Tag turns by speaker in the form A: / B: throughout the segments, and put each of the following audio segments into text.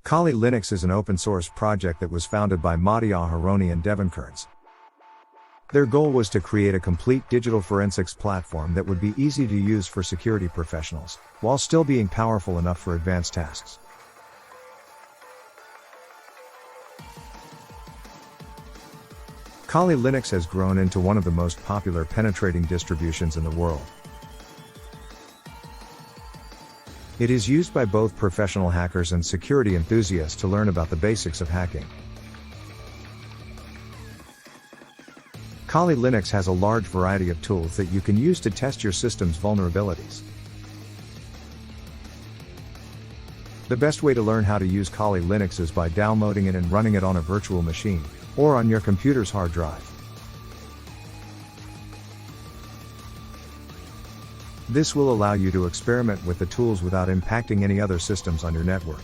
A: Kali Linux is an open-source project that was founded by Matti Aharoni and Devon Kearns. Their goal was to create a complete digital forensics platform that would be easy to use for security professionals, while still being powerful enough for advanced tasks. Kali Linux has grown into one of the most popular penetrating distributions in the world. It is used by both professional hackers and security enthusiasts to learn about the basics of hacking. Kali Linux has a large variety of tools that you can use to test your system's vulnerabilities. The best way to learn how to use Kali Linux is by downloading it and running it on a virtual machine, or on your computer's hard drive. This will allow you to experiment with the tools without impacting any other systems on your network.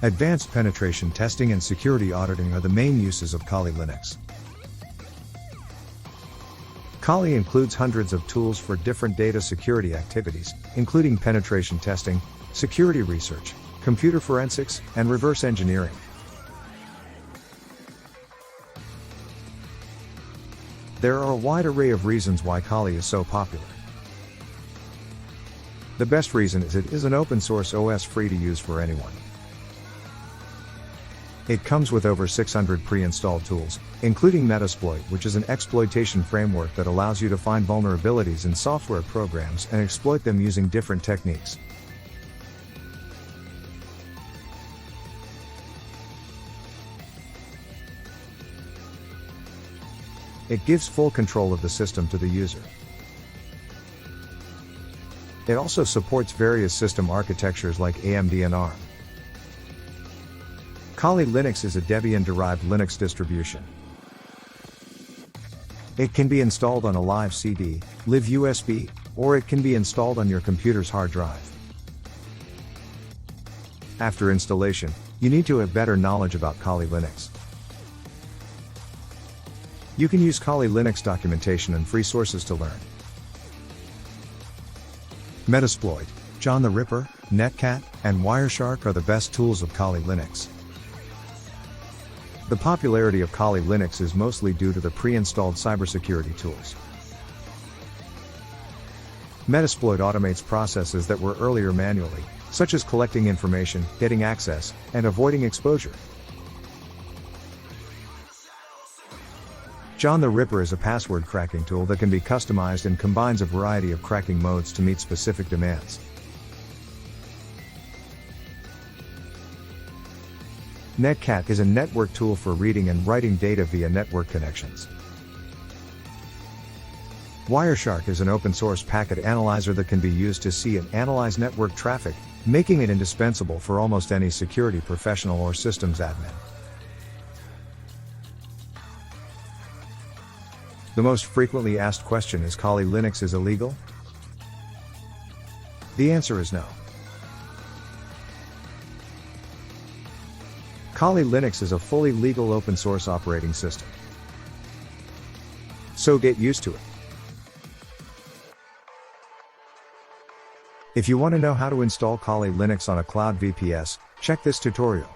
A: Advanced penetration testing and security auditing are the main uses of Kali Linux. Kali includes hundreds of tools for different data security activities, including penetration testing, security research, computer forensics, and reverse engineering. There are a wide array of reasons why Kali is so popular. The best reason is it is an open source OS free to use for anyone. It comes with over 600 pre-installed tools, including Metasploit, which is an exploitation framework that allows you to find vulnerabilities in software programs and exploit them using different techniques. It gives full control of the system to the user. It also supports various system architectures like AMD and ARM. Kali Linux is a Debian-derived Linux distribution. It can be installed on a live CD, live USB, or it can be installed on your computer's hard drive. After installation, you need to have better knowledge about Kali Linux. You can use Kali Linux documentation and free sources to learn. Metasploit, John the Ripper, Netcat, and Wireshark are the best tools of Kali Linux. The popularity of Kali Linux is mostly due to the pre-installed cybersecurity tools. Metasploit automates processes that were earlier manually, such as collecting information, getting access, and avoiding exposure. John the Ripper is a password cracking tool that can be customized and combines a variety of cracking modes to meet specific demands. Netcat is a network tool for reading and writing data via network connections. Wireshark is an open-source packet analyzer that can be used to see and analyze network traffic, making it indispensable for almost any security professional or systems admin. The most frequently asked question is Kali Linux is illegal? The answer is no. Kali Linux is a fully legal open source operating system. So get used to it. If you want to know how to install Kali Linux on a cloud VPS, check this tutorial.